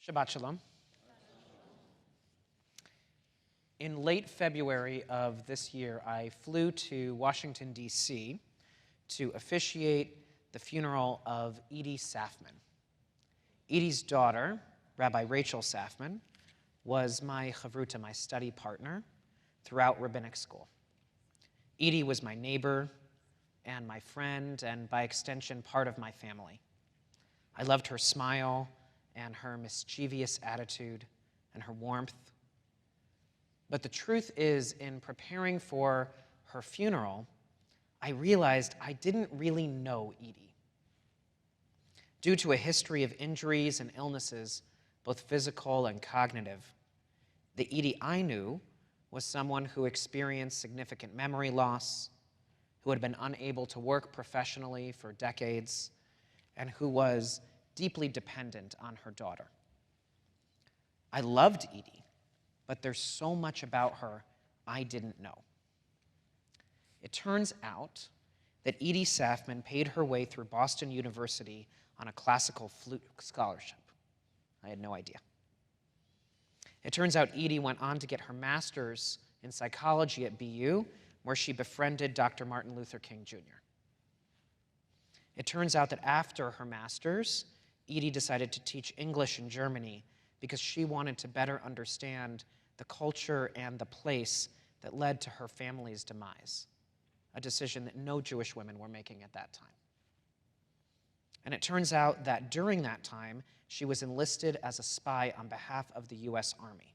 Shabbat Shalom. In late February of this year, I flew to Washington, D.C. to officiate the funeral of Edie Safman. Edie's daughter, Rabbi Rachel Safman, was my chavruta, my study partner, throughout rabbinic school. Edie was my neighbor and my friend, and by extension, part of my family. I loved her smile and her mischievous attitude and her warmth. But the truth is, in preparing for her funeral, I realized I didn't really know Edie. Due to a history of injuries and illnesses, both physical and cognitive, the Edie I knew was someone who experienced significant memory loss, who had been unable to work professionally for decades, and who was deeply dependent on her daughter. I loved Edie, but there's so much about her I didn't know. It turns out that Edie Safman paid her way through Boston University on a classical flute scholarship. I had no idea. It turns out Edie went on to get her master's in psychology at BU, where she befriended Dr. Martin Luther King Jr. It turns out that after her master's, Edie decided to teach English in Germany because she wanted to better understand the culture and the place that led to her family's demise, a decision that no Jewish women were making at that time. And it turns out that during that time, she was enlisted as a spy on behalf of the US Army.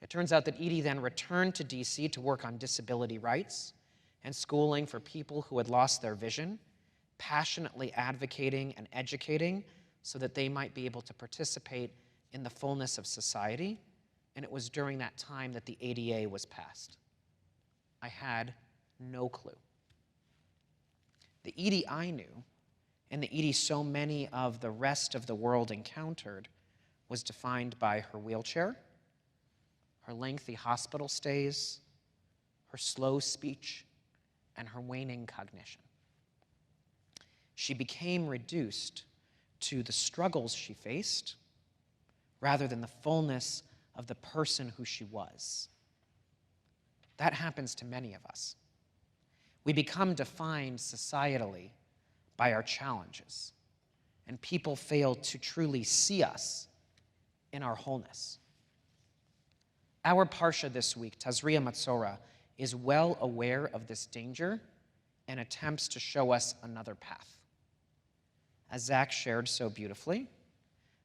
It turns out that Edie then returned to DC to work on disability rights and schooling for people who had lost their vision, passionately advocating and educating so that they might be able to participate in the fullness of society. And it was during that time that the ADA was passed. I had no clue. The Edie I knew, and the Edie so many of the rest of the world encountered, was defined by her wheelchair, her lengthy hospital stays, her slow speech, and her waning cognition. She became reduced to the struggles she faced rather than the fullness of the person who she was. That happens to many of us. We become defined societally by our challenges, and people fail to truly see us in our wholeness. Our Parsha this week, Tazria Matzorah, is well aware of this danger and attempts to show us another path. As Zach shared so beautifully,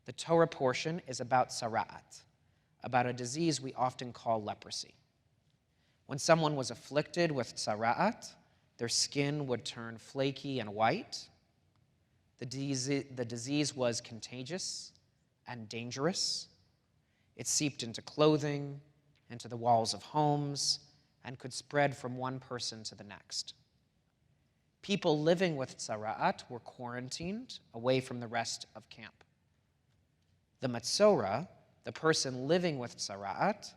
the Torah portion is about tzara'at, about a disease we often call leprosy. When someone was afflicted with tzara'at, their skin would turn flaky and white. The disease was contagious and dangerous. It seeped into clothing, into the walls of homes, and could spread from one person to the next. People living with tzara'at were quarantined away from the rest of camp. The Matzorah, the person living with tzara'at,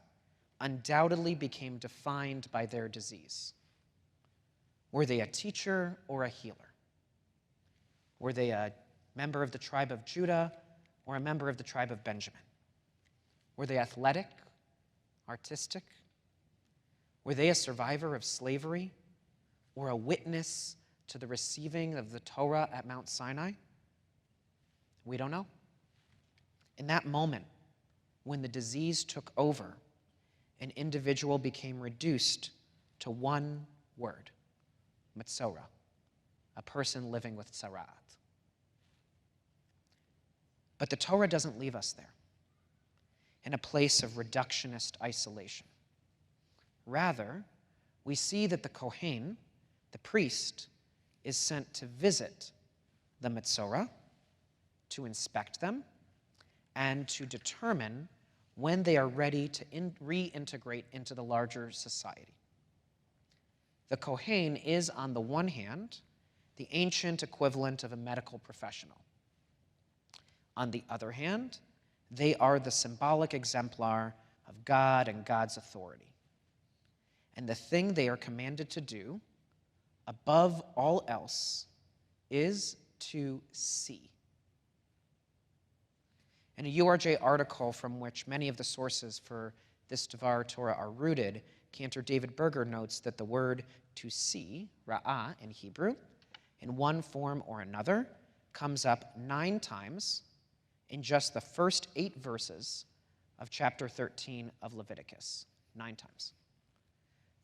undoubtedly became defined by their disease. Were they a teacher or a healer? Were they a member of the tribe of Judah or a member of the tribe of Benjamin? Were they athletic, artistic? Were they a survivor of slavery or a witness to the receiving of the Torah at Mount Sinai? We don't know. In that moment, when the disease took over, an individual became reduced to one word, Matzorah, a person living with tzara'at. But the Torah doesn't leave us there, in a place of reductionist isolation. Rather, we see that the Kohen, the priest, is sent to visit the Matzorah, to inspect them, and to determine when they are ready to reintegrate into the larger society. The Kohen is, on the one hand, the ancient equivalent of a medical professional. On the other hand, they are the symbolic exemplar of God and God's authority. And the thing they are commanded to do, above all else, is to see. In a URJ article from which many of the sources for this Devar Torah are rooted, Cantor David Berger notes that the word to see, ra'ah in Hebrew, in one form or another, comes up 9 times in just the first 8 verses of chapter 13 of Leviticus. 9 times.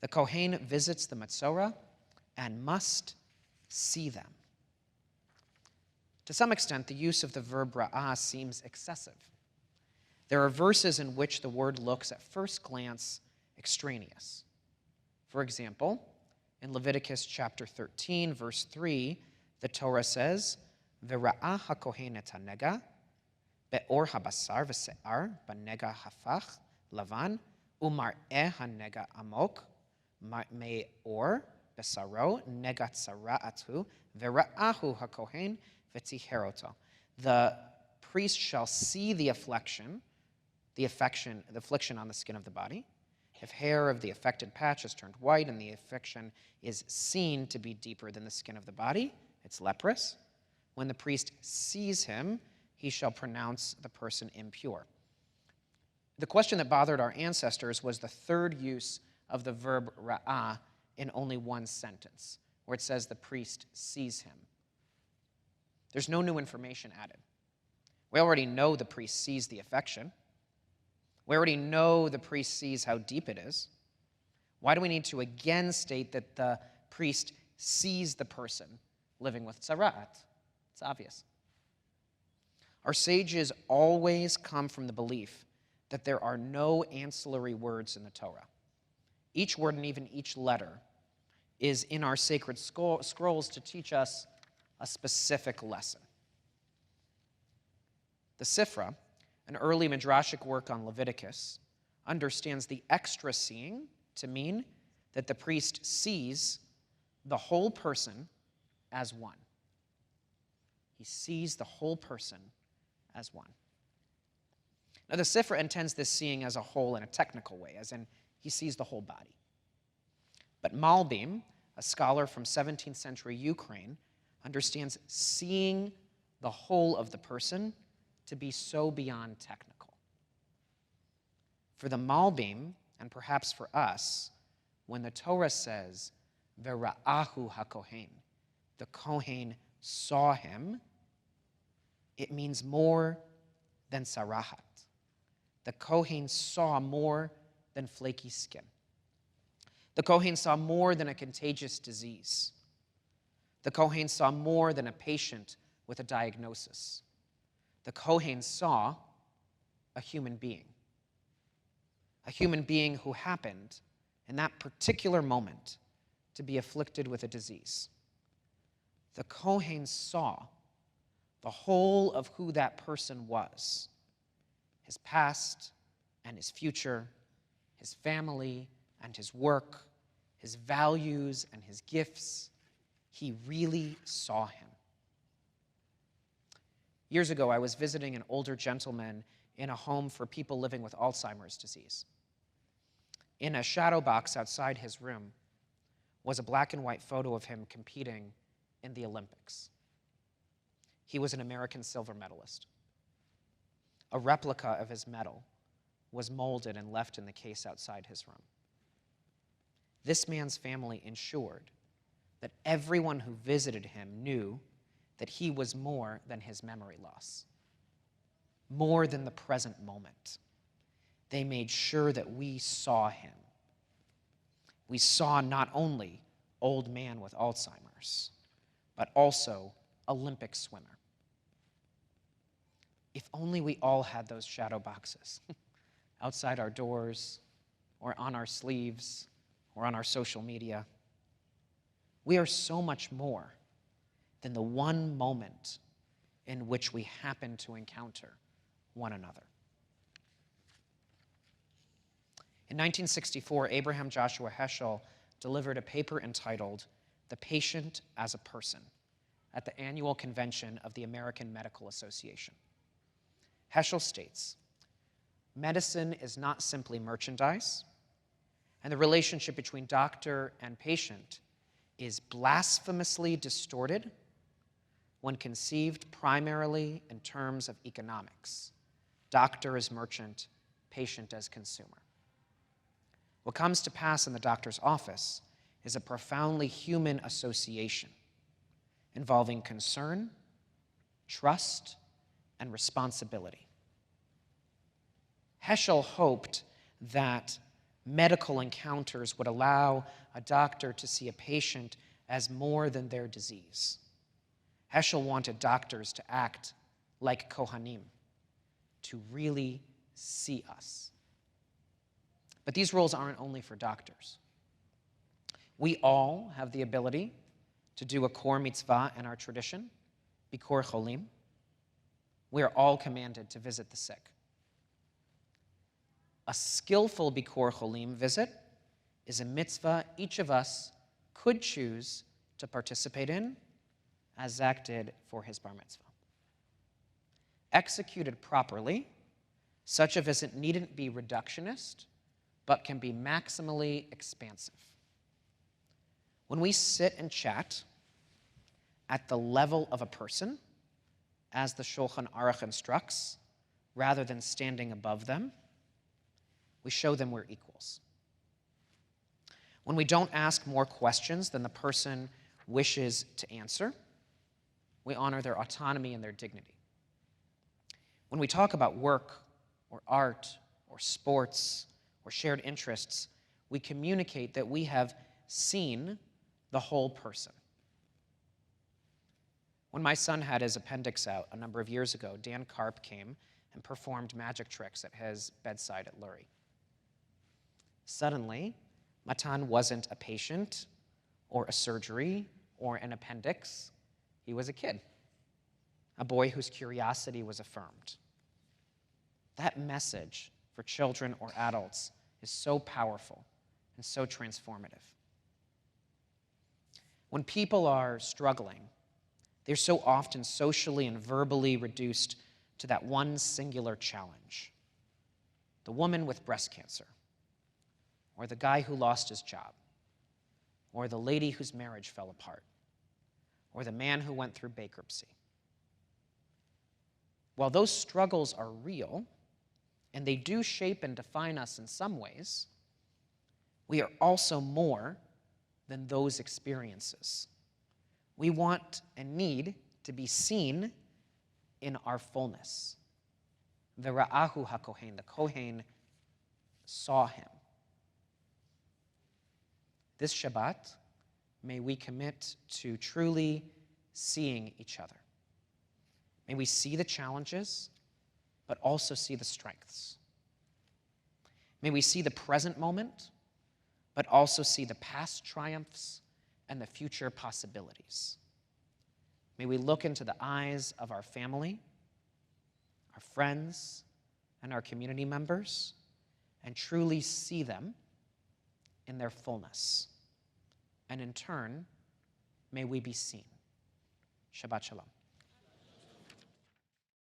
The Kohen visits the Metzorah and must see them. To some extent, the use of the verb ra'ah seems excessive. There are verses in which the word looks at first glance extraneous. For example, in Leviticus chapter 13, verse 3, the Torah says, "V'ra'ah hakohen et hanega, be'or habasar v'se'ar, b'nega hafach, lavan, umar'eh hanega amok, me'or, besaro, nega tzara'atu, v'ra'ahu hakohen, v'tiheroto." The priest shall see the affliction on the skin of the body. If hair of the affected patch is turned white and the affection is seen to be deeper than the skin of the body, it's leprous. When the priest sees him, he shall pronounce the person impure. The question that bothered our ancestors was the third use of the verb ra'ah in only one sentence, where it says the priest sees him. There's no new information added. We already know the priest sees the affection. We already know the priest sees how deep it is. Why do we need to again state that the priest sees the person living with tzara'at? It's obvious. Our sages always come from the belief that there are no ancillary words in the Torah. Each word and even each letter is in our sacred scrolls to teach us a specific lesson. The Sifra, an early midrashic work on Leviticus, understands the extra seeing to mean that the priest sees the whole person as one. He sees the whole person as one. Now, the Sifra intends this seeing as a whole in a technical way, as in he sees the whole body. But Malbim, a scholar from 17th century Ukraine, understands seeing the whole of the person to be so beyond technical. For the Malbim, and perhaps for us, when the Torah says, "Vera'ahu hakohen," the Kohen saw him, it means more than sarahat. The Kohen saw more than flaky skin. The Kohen saw more than a contagious disease. The Kohen saw more than a patient with a diagnosis. The Kohen saw a human being who happened in that particular moment to be afflicted with a disease. The Kohen saw the whole of who that person was, his past and his future, his family and his work, his values and his gifts. He really saw him. Years ago, I was visiting an older gentleman in a home for people living with Alzheimer's disease. In a shadow box outside his room was a black and white photo of him competing in the Olympics. He was an American silver medalist. A replica of his medal was molded and left in the case outside his room. This man's family ensured that everyone who visited him knew that he was more than his memory loss, more than the present moment. They made sure that we saw him. We saw not only old man with Alzheimer's, but also Olympic swimmer. If only we all had those shadow boxes outside our doors or on our sleeves or on our social media. We are so much more than the one moment in which we happen to encounter one another. In 1964, Abraham Joshua Heschel delivered a paper entitled "The Patient as a Person" at the annual convention of the American Medical Association. Heschel states, "Medicine is not simply merchandise, and the relationship between doctor and patient is blasphemously distorted when conceived primarily in terms of economics, doctor as merchant, patient as consumer. What comes to pass in the doctor's office is a profoundly human association involving concern, trust, and responsibility. Heschel hoped that medical encounters would allow a doctor to see a patient as more than their disease. Heschel wanted doctors to act like Kohanim, to really see us. But these rules aren't only for doctors. We all have the ability to do a core mitzvah in our tradition, Bikor Cholim. We are all commanded to visit the sick. A skillful Bikor Cholim visit is a mitzvah each of us could choose to participate in, as Zach did for his bar mitzvah. Executed properly, such a visit needn't be reductionist, but can be maximally expansive. When we sit and chat at the level of a person, as the Shulchan Aruch instructs, rather than standing above them, we show them we're equals. When we don't ask more questions than the person wishes to answer, we honor their autonomy and their dignity. When we talk about work or art or sports or shared interests, we communicate that we have seen the whole person. When my son had his appendix out a number of years ago, Dan Karp came and performed magic tricks at his bedside at Lurie. Suddenly, Matan wasn't a patient or a surgery or an appendix. He was a kid, a boy whose curiosity was affirmed. That message for children or adults is so powerful and so transformative. When people are struggling, they're so often socially and verbally reduced to that one singular challenge. The woman with breast cancer, or the guy who lost his job, or the lady whose marriage fell apart, or the man who went through bankruptcy. While those struggles are real, and they do shape and define us in some ways, we are also more than those experiences. We want and need to be seen in our fullness. V'ra'ahu hakohen, the Kohen saw him. This Shabbat, may we commit to truly seeing each other. May we see the challenges, but also see the strengths. May we see the present moment, but also see the past triumphs and the future possibilities. May we look into the eyes of our family, our friends, and our community members, and truly see them in their fullness. And in turn, may we be seen. Shabbat Shalom.